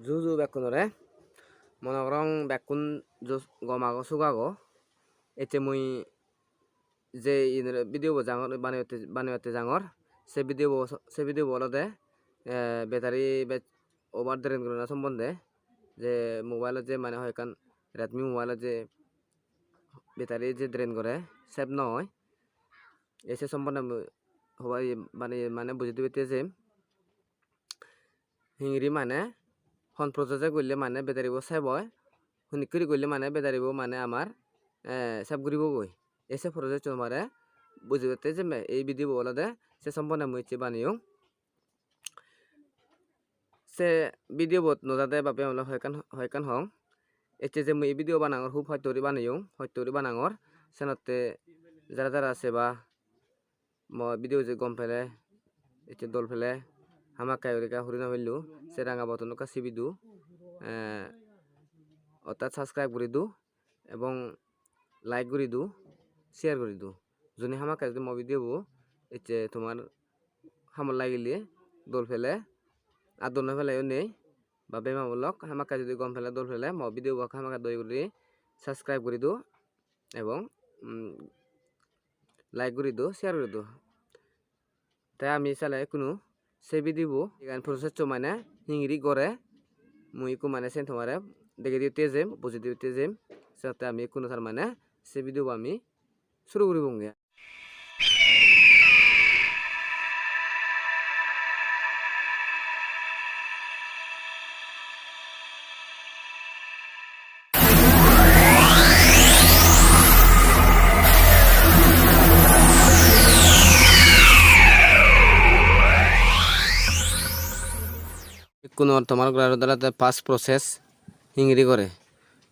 Juju bekunore monokrong bekun jus gomago sugago ete mui je video bo jangor banyote jangor se video bo olode battery over drain gorona sombonde je mobile je mane hoykan Redmi mobile je battery je drain gore save noy ese sombonde hobay mane buji dibete je hingri mane hon process করলে মানে battery বো save হয় হুনিকরি করলে মানে battery বো মানে আমার save করিব গই এসে প্রসেস তোমারে বুঝিতে যে এই ভিডিও বলদে সে সম্পূর্ণ মুইছে বানিও সে ভিডিও বত নজাদে বাপে আমলা হয়কান হং এতে যে মুই ভিডিও বানাঙর হুব হয়তরি বানাইও হয়তরি বানাঙর সেনতে যারা যারা আছে বা ভিডিও যে গম ফেলে এতে দল ফেলে হামা কায়রিকা হরিনা হইলু সে রাঙা বতন কা সিবিদু অর্থাৎ সাবস্ক্রাইব করে দু এবং লাইক করে দু শেয়ার করে দু যদি হামা কাজ মো ভিডিও বো এতে তোমার হামল লাগিলে দল ফেলে আর দল ফেলে নেই বা বেমা বলক হামা কাজ যদি গম ফেলে দল ফেলে মো ভিডিও বক হামা দই করে সাবস্ক্রাইব করে দু এবং লাইক করে দু শেয়ার করে দু তাই আমি চালাই কোনো সে ভিডিও এখানে প্রসেস মানে হিংরি করে মুই কো মানে সেন তোমারে দেখে দিতে যেম বুঝি দিতে যেম সাথে আমি কোনো তার মানে সে ভিডিও আমি শুরু করি বঙ্গে কোনো তোমার গ্রাহক দলাতে ফার্স্ট প্রসেস হিংরি করে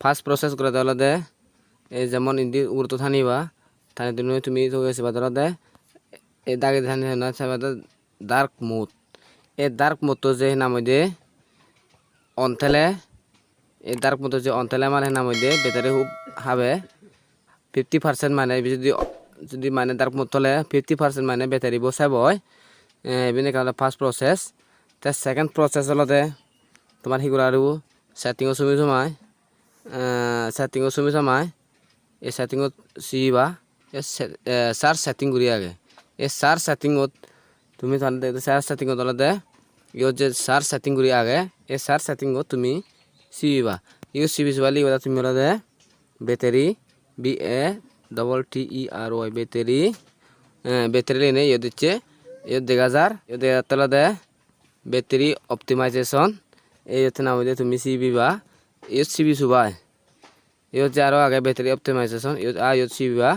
ফার্স্ট প্রসেস করে দলাতে এই যেমন ইন্দি উড়তো থানিবা থানি তুমি তো গেছে বা দলাতে এই দাগে থানি না সাবাতে ডার্ক মোড এই ডার্ক মোড তো যে নাম দে অনথেলে এই ডার্ক মোড যে অনথেলে মানে নাম দে ব্যাটারি খুব হবে 50% মানে যদি মানে ডার্ক মোড তলে 50% মানে ব্যাটারি বসাব হয় এবিনে কারণে ফার্স্ট প্রসেস তা সেকেন্ড প্রসেস হলতে তোমার হিগুলো আর সেটিংও সুমি সময় এই সেটিংও সিবা সার সেটিং করি আগে এই সার সেটিংত তুমি সার সেটিংত হলতে ইয়ত যে সার সেটিং করি আগে এই সার সেটিংত তুমি সিবা ইউ সিবি চুয়ালি তুমি হলতে ব্যাটারি BATTERY ব্যাটারি লেনে ইয়ে দিচ্ছে ইয়ে দেখা যার ইয়ে দেখা তলতে ব্যাটারি অপটিমাইজেশন এই হচ্ছে নাম দিয়ে তুমি সিবি বা ইউ সিবি সুবাই ইউ হচ্ছে আরও আগে ব্যাটারি অপটিমাইজেশন ইউ সিবি বা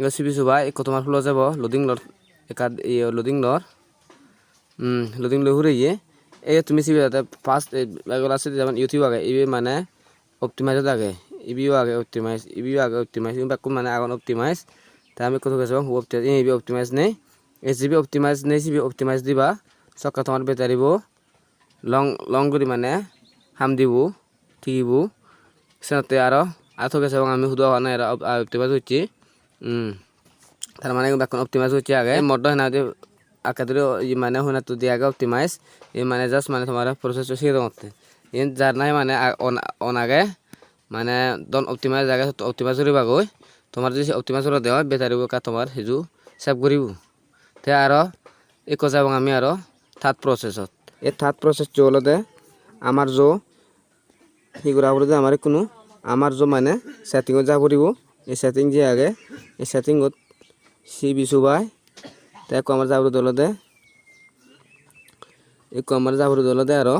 ইউ সিবি সুবাই তোমার ফ্লো যাব লোডিং লর লোডিং লই ঘুরে গিয়ে এই তুমি সিবি ফার্স্ট এগুলো আছে যেমন ইউটিউব আগে ইবি মানে অপটিমাইজ আগে ইবিও আগে অপটিমাইজ বাক্য মানে আগুন অপটিমাইজ তা আমি কত গেছি ইবি অপটিমাইজ নেই এসিবি অপটিমাইজ নেই সিবি অপটিমাইজ দিবা সকা তোমার বেতারিব লং করি মানে হাম দিব ঠিকিব সেনতে আরো আথো গেছে এবং আমি হুদা হওয়া নাই অপটিমাইজ হচ্ছে তার মানে এখন অপটিমাইজ হচ্ছে আগে মড না যে আকাদুরে মানে হনা তো দিয়ে আগে অপটিমাইজ এই মানে জাস্ট মানে তোমার প্রসেস শিখে মতে যার নাই মানে অন আগে মানে দন অপটিমাইজ আগে অপটিমাইজ করিবা গই তোমার যদি অপটিমাইজ করে দেওয়া বেতারিব কা তোমার হিজু সেভ করিব তে আরো এক যাব আমি আরো থার্ড প্রসেসত এই থার্ড প্রসেস চলতে আমার যে হিগুরা বলে আমার কোনো আমার যে মানে সেটিংত যা করিব এই সেটিং যে আগে এই সেটিংত সিবি সুবাই তাই আমার যাবো দলতে আমার যাবো দলতে আরো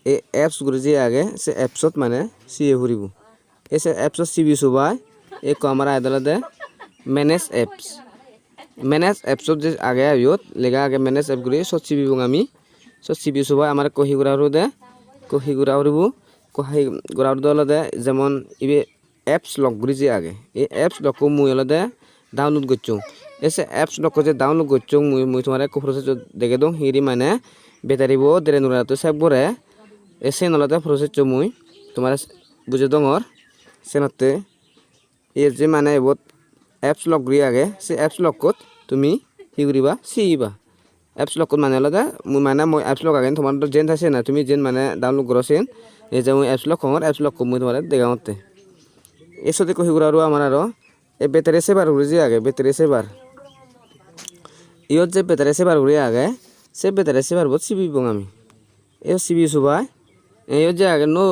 এই অ্যাপসগুলো যে আগে সে অ্যাপসত মানে সিয়ে ঘুরিব এই অ্যাপসত সিবি সুবাই এই আমার আইদলতে ম্যানেজ অ্যাপসত যে আগে আইয়ত লেগা আগে ম্যানেজ অ্যাপগুলি সব সিবি আমি সব সিবি সুবাই আমার কহি গুড়া হরিব দলতে যেমন ইবে অ্যাপস লকগুলি যে আগে এই অ্যাপস লক মুই হলতে ডাউনলোড করছো এসে অ্যাপস লক যে ডাউনলোড করছো মুই তোমার প্রসেস দেখে দো হিরি মানে বেতারিব দেরে নুরাতো সেভ করে এসে নলতে প্রসেস মুই তোমার বুঝে দঙর সেনতে এর যে মানে এবার অ্যাপস লক গুলি আগে সে অ্যাপস লকত তুমি হি করিবা সিবা অ্যাপস লক মানে হলো দে মানে মই অ্যাপস লক আগেন তোমার জেন থাকছে না তুমি জেন মানে ডাউনলোড করছেন এই যে মই অ্যাপস লক খমর অ্যাপস লক মই তোমার দেখামতে এসতে কই গুড়া আমার আরো এ ব্যাটারি সেভার উড়ে যে আগে ব্যাটারি সেভার ইয়ত যে ব্যাটারি সেভার উড়ে আগে সে ব্যাটারি সেভার বহুত সিবি বং আমি এ সিবি সুবাই ইয়ত যে আগে নো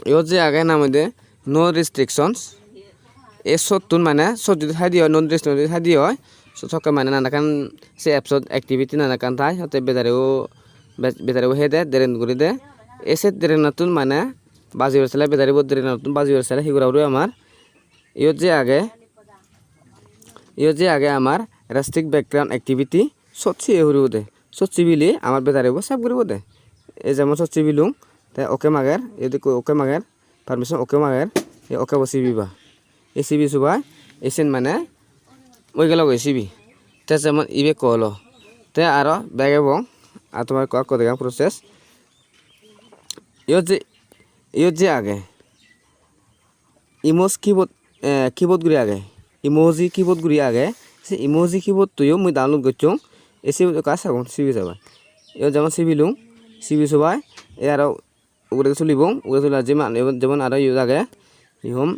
ইয়ত যে আগে নাম দে নো রেস্ট্রিকশনস এ সত্তুন মানে সজ্জিত হাই দিয়ে নন রেস্ট্রিকশন হাই দিয়ে সকা মানে নানাকান সে অ্যাপসত অ্যাক্টিভিটি নানাকান থাই হতে বেতারেও হে দে দেরেন করে দে এসে দেরেন নতুন মানে বাজি বেরসালে বেতারি বহুত দেরেন নতুন বাজি বেরসালে সেগুলো আমার ইয়ত যে আগে আমার রেস্ট্রিক্ট ব্যাকগ্রাউন্ড অ্যাক্টিভিটি সচ্ছি হরিব দে সচ্ছি বিলি আমার বেতারেও সব করিব দে এই যেমন সচ্ছি বিলুং তাই ওকে মাগের যদি ওকে মাগের পারমিশন ওকে মাগের এই ওকে বসি বিবা এই সিবি সুবাই এসেন মানে ওই গেল সিবি তে যেমন ইবে কল তে আরো ব্যাগ এবং আর তোমার কত প্রসেস ইয়ত যে আগে ইমোজ কিবোর্ড গুলি আগে ইমোজি কিবোর্ড গুলি আগে সে ইমোজি কিবোর্ড তুইও মুই ডাউনলোড করছুং এসে কাজ থাকুন সিবি যাবাই ইয়ত যেমন সিবি লুং সিবি সবাই এ আরো উড়ে চলিব উড়ে চলে যেমন আরো ইউজ আগে ইহম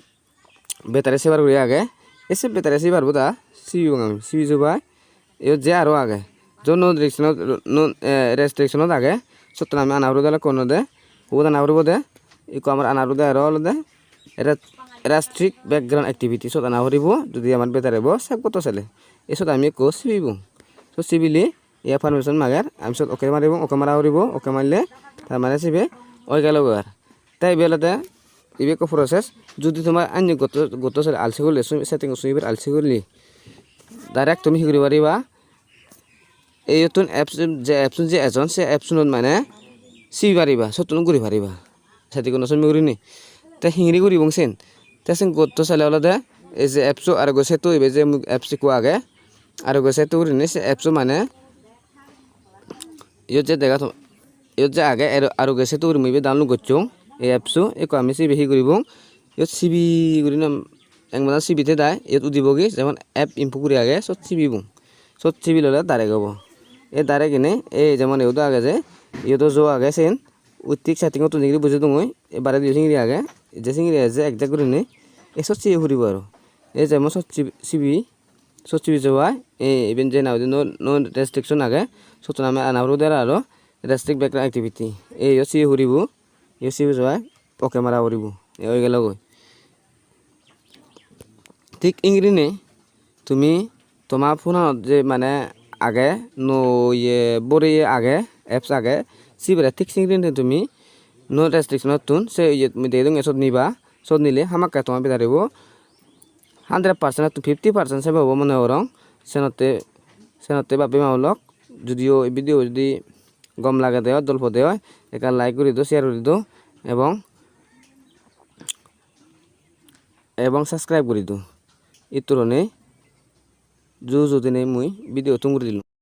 বেতারে সেবার করে আগে এসে বেতারে সেবার বোধা সিবি আমি সিবি সবাই ইয়ত যে আরো আগে যখন রেস্ট্রিকশনত আগে সত্য আমি আনাবরো দালে কোনো দে ও আনাবরো দে ইকো আমার আনাবরো দে আরো হলো দে রেস্ট্রিক্ট ব্যাকগ্রাউন্ড অ্যাক্টিভিটি সত আনাবরিব যদি আমার বেতারেব সব কত চলে এসত আমি কো সিবিব তো সিবিলি ইয়া পারমিশন মাগার আমি সত ওকে মারিব ওকে মারা হরিব ওকে মারলে তার মানে সিবে ওই গেল আর তাই বেলাতে ইবে কো প্রসেস যদি তোমার আইন গত চলে আলসি করলে সেটিং সুইবার আলসি করলি ডাইরেক্ট তুমি কি করিব পারিবা এই নতুন অ্যাপস যে এজন সে অ্যাপসনত মানে সিবি পারিবা সতুন ঘুরি পারিবা সেটি কোনো সময় করিনি তা হিংরি করি বংসেন তা সেন গত চলে হলো দে এই যে অ্যাপস আর গছে তো যে অ্যাপস কো আগে আর গছে তো করিনি সে অ্যাপস মানে ইয়ত যে দেখা ইয়ত যে আগে আর গছে তো করিমইবে ডাউনলোড করছুং এই অ্যাপস একো আমি সিবি হি করিব ইয়ত সিবি করি না একমাত্র সিবিতে দায় ইয়ত উদিবগি যেমন অ্যাপ ইম্পু করি আগে সব সিবি বুং সব সিবি ললে ডাইরেক্ট হবো এ ডাইরেক্ট কিনে এই যেমন এও আগে যে ইয়তো জো আগে সেন উত্তিক সেটিংও তো নিগরি বুঝে দই এবারে দিয়ে সিঙ্গি আগে যে সিঙ্গি যে একজাক করে নে এ সব সিবি ঘুরিব আর এই যেমন সব সিবি যাওয়ায় এই ইভেন যে নাও নো রেস্ট্রিকশন আগে সত নামে আনাবরো দেয় আর রেস্ট্রিক্ট ব্যাকগ্রাউন্ড অ্যাক্টিভিটি এই সিবি ঘুরিব এই সিবি যাওয়ায় ওকে মারা ঘুরিব এ হয়ে গেল গই ঠিক ইংরিনে তুমি তোমার ফোনত যে মানে আগে নো ইয়ে বড়ি আগে অ্যাপস আগে সিবরে ঠিক সিংরিনে তুমি নো রেস্ট্রিকশন তুন সে ইয়ে তুমি দিয়ে দং এসব নিবা সব নিলে হামাকা তোমার বেদারিব 100% 50% সে পাবো মনে হরং সেনতে বাপে মাওলক যদিও এই ভিডিও যদি গম লাগে দেয় জল্প দেয় একা লাইক করে দিও শেয়ার করে দিও এবং সাবস্ক্রাইব করে দিও এই তুলনে যদি নেই মুই ভিডিও তুম করে দিলাম।